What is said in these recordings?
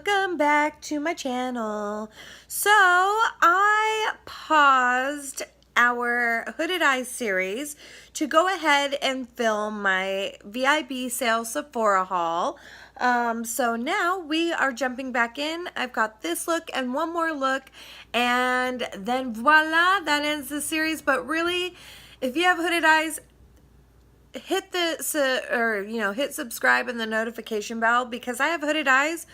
Welcome back to my channel. So I paused our Hooded Eyes series to go ahead and film my VIB sale Sephora haul. So now we are jumping back in. I've got this look and one more look, and then voila, that ends the series. But really, if you have Hooded Eyes, hit hit subscribe and the notification bell, because I have Hooded Eyes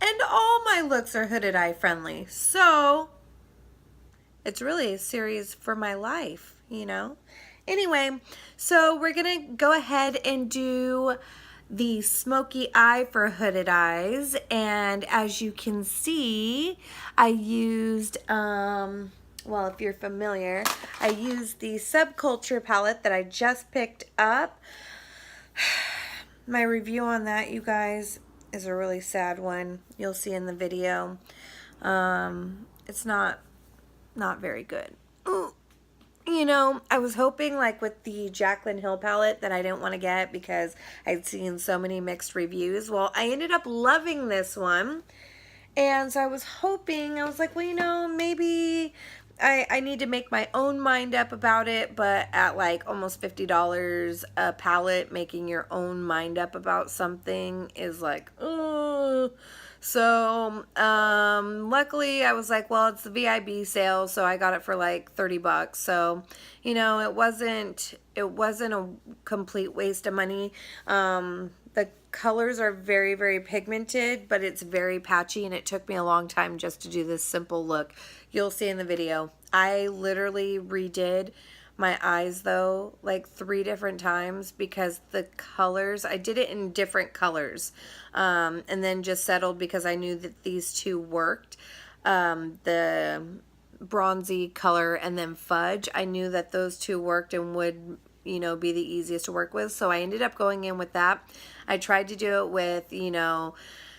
and all my looks are Hooded Eye friendly. So it's really a series for my life, you know. Anyway, so we're gonna go ahead and do the smoky eye for Hooded Eyes, and as you can see, I used well, if you're familiar, I used the Subculture palette that I just picked up. My review on that, you guys, is a really sad one. You'll see in the video. It's not very good. You know, I was hoping, like with the Jaclyn Hill palette, that I didn't want to get because I'd seen so many mixed reviews. Well, I ended up loving this one. And so I was hoping, I was like, well, you know, maybe I need to make my own mind up about it, but at like almost $50 a palette, making your own mind up about something is like, oh. So, luckily I was like, well, it's the VIB sale, so I got it for like 30 bucks. So, you know, it wasn't a complete waste of money. The colors are very, very pigmented, but it's very patchy, and it took me a long time just to do this simple look. You'll see in the video. I literally redid my eyes, though, like 3 different times, because the colors, I did it in different colors, and then just settled because I knew that these two worked. The bronzy color and then fudge, I knew that those two worked and would, you know, be the easiest to work with, so I ended up going in with that. I tried to do it with, you know,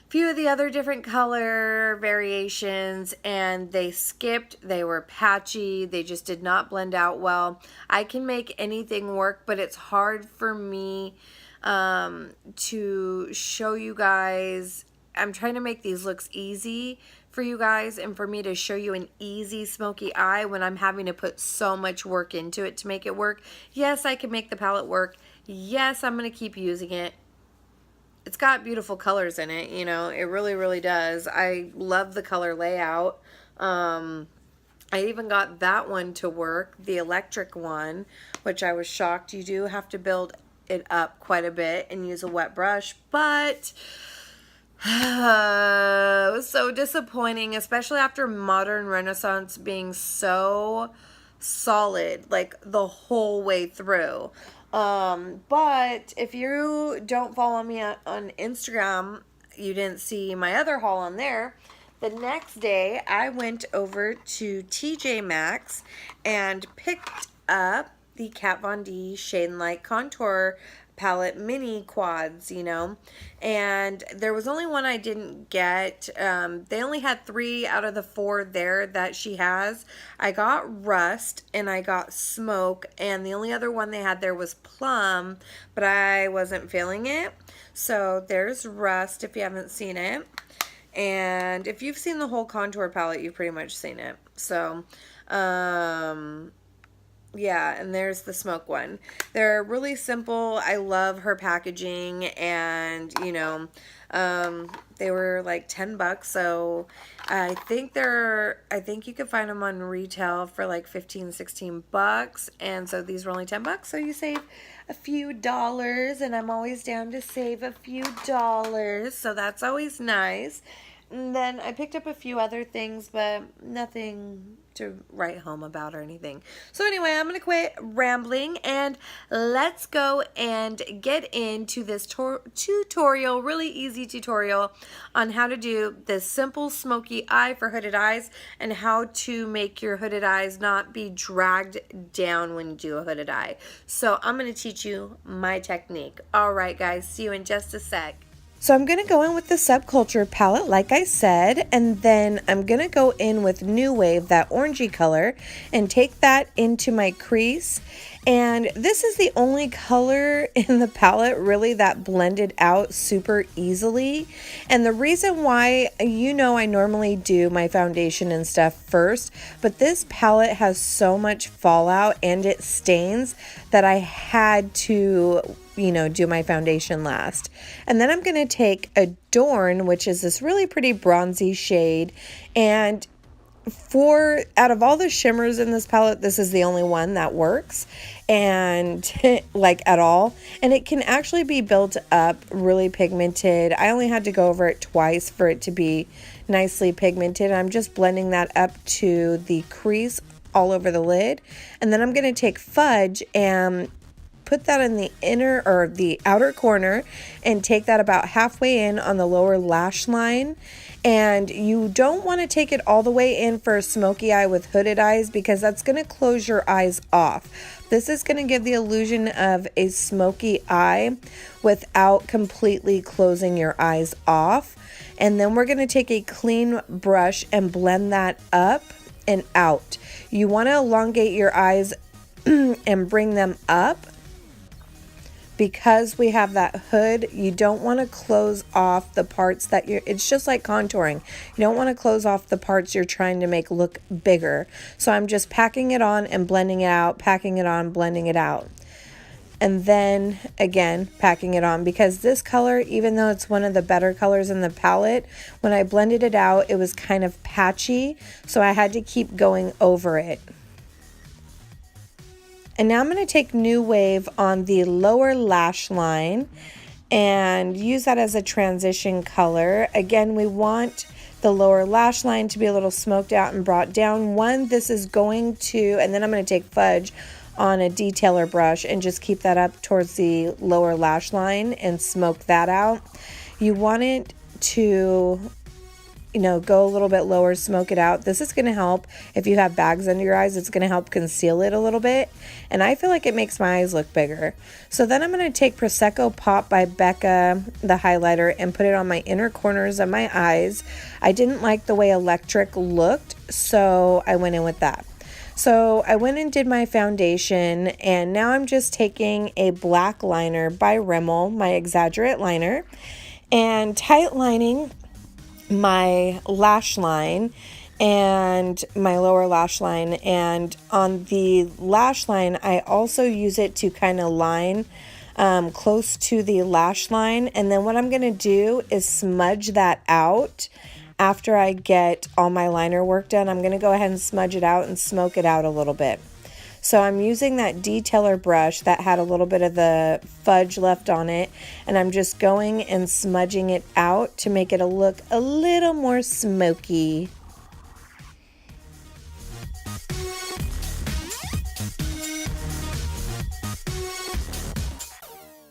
a few of the other different color variations, and they skipped. They were patchy. They just did not blend out well. I can make anything work, but it's hard for me to show you guys. I'm trying to make these looks easy for you guys, and for me to show you an easy smoky eye when I'm having to put so much work into it to make it work. Yes, I can make the palette work. Yes, I'm going to keep using it. It's got beautiful colors in it, you know, it really, really does. I love the color layout. I even got that one to work, the electric one, which I was shocked. You do have to build it up quite a bit and use a wet brush, but it was so disappointing, especially after Modern Renaissance being so solid, like the whole way through. But if you don't follow me on Instagram, you didn't see my other haul on there. The next day, I went over to TJ Maxx and picked up the Kat Von D Shade and Light Contour palette mini quads, you know, and there was only one I didn't get. They only had 3 out of the 4 there that she has. I got Rust and I got Smoke, and the only other one they had there was Plum, but I wasn't feeling it. So there's Rust if you haven't seen it, and if you've seen the whole contour palette, you've pretty much seen it. So yeah, and there's the Smoke one. They're really simple. I love her packaging, and you know, they were like 10 bucks, so I think you could find them on retail for like 15-16 bucks, and so these were only 10 bucks, so you save a few dollars, and I'm always down to save a few dollars, so that's always nice. And then I picked up a few other things, but nothing to write home about or anything. So anyway, I'm going to quit rambling, and let's go and get into this tutorial, really easy tutorial on how to do this simple smoky eye for Hooded Eyes, and how to make your Hooded Eyes not be dragged down when you do a Hooded Eye. So I'm going to teach you my technique. Alright guys, see you in just a sec. So I'm going to go in with the Subculture palette, like I said, and then I'm going to go in with New Wave, that orangey color, and take that into my crease And this is the only color in the palette really that blended out super easily. And the reason why, you know, I normally do my foundation and stuff first, but this palette has so much fallout and it stains that I had to, you know, do my foundation last. And then I'm going to take Adorn, which is this really pretty bronzy shade, and out of all the shimmers in this palette, this is the only one that works, and like at all. And it can actually be built up really pigmented. I only had to go over it twice for it to be nicely pigmented. I'm just blending that up to the crease all over the lid. And then I'm going to take Fudge and put that in the inner or the outer corner and take that about halfway in on the lower lash line. And you don't want to take it all the way in for a smoky eye with hooded eyes, because that's going to close your eyes off. This is going to give the illusion of a smoky eye without completely closing your eyes off. And then we're going to take a clean brush and blend that up and out. You want to elongate your eyes and bring them up. Because we have that hood, you don't want to close off the parts that it's just like contouring. You don't want to close off the parts you're trying to make look bigger. So I'm just packing it on and blending it out, packing it on, blending it out. And then again, packing it on, because this color, even though it's one of the better colors in the palette, when I blended it out, it was kind of patchy. So I had to keep going over it. And now I'm going to take New Wave on the lower lash line and use that as a transition color. Again, we want the lower lash line to be a little smoked out and brought down. This is going to, and then I'm going to take Fudge on a detailer brush and just keep that up towards the lower lash line and smoke that out. You want it to, you know, go a little bit lower, smoke it out. This is going to help if you have bags under your eyes. It's going to help conceal it a little bit. And I feel like it makes my eyes look bigger. So then I'm going to take Prosecco Pop by Becca, the highlighter, and put it on my inner corners of my eyes. I didn't like the way Electric looked, so I went in with that. So I went and did my foundation, and now I'm just taking a black liner by Rimmel, my Exaggerate liner, and tight lining my lash line and my lower lash line. And on the lash line, I also use it to kind of line close to the lash line. And then what I'm going to do is smudge that out. After I get all my liner work done, I'm going to go ahead and smudge it out and smoke it out a little bit. So I'm using that detailer brush that had a little bit of the fudge left on it, and I'm just going and smudging it out to make it look a little more smoky.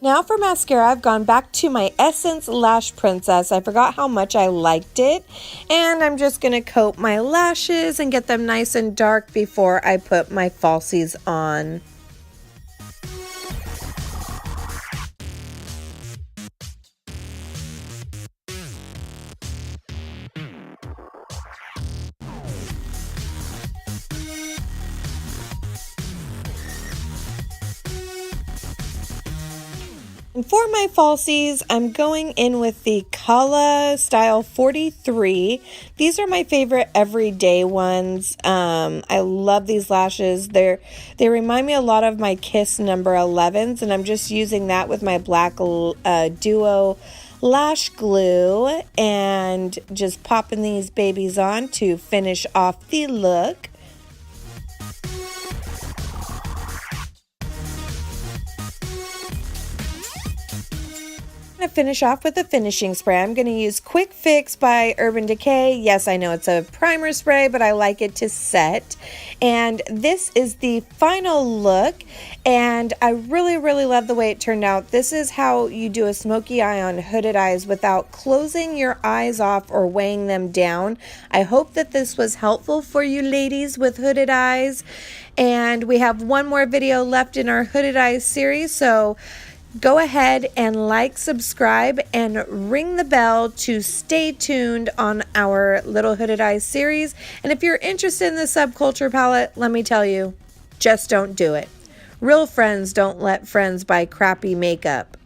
Now for mascara, I've gone back to my Essence Lash Princess. I forgot how much I liked it. And I'm just going to coat my lashes and get them nice and dark before I put my falsies on. And for my falsies, I'm going in with the Kala Style 43. These are my favorite everyday ones. I love these lashes. They remind me a lot of my Kiss number 11s, and I'm just using that with my black Duo lash glue and just popping these babies on to finish off the look. Finish off with a finishing spray. I'm going to use Quick Fix by Urban Decay. Yes, I know it's a primer spray, but I like it to set. And this is the final look, and I really, really love the way it turned out. This is how you do a smoky eye on hooded eyes without closing your eyes off or weighing them down. I hope that this was helpful for you ladies with hooded eyes. And we have one more video left in our hooded eyes series, so go ahead and like, subscribe, and ring the bell to stay tuned on our Little Hooded Eyes series. And if you're interested in the Subculture palette, let me tell you, just don't do it. Real friends don't let friends buy crappy makeup.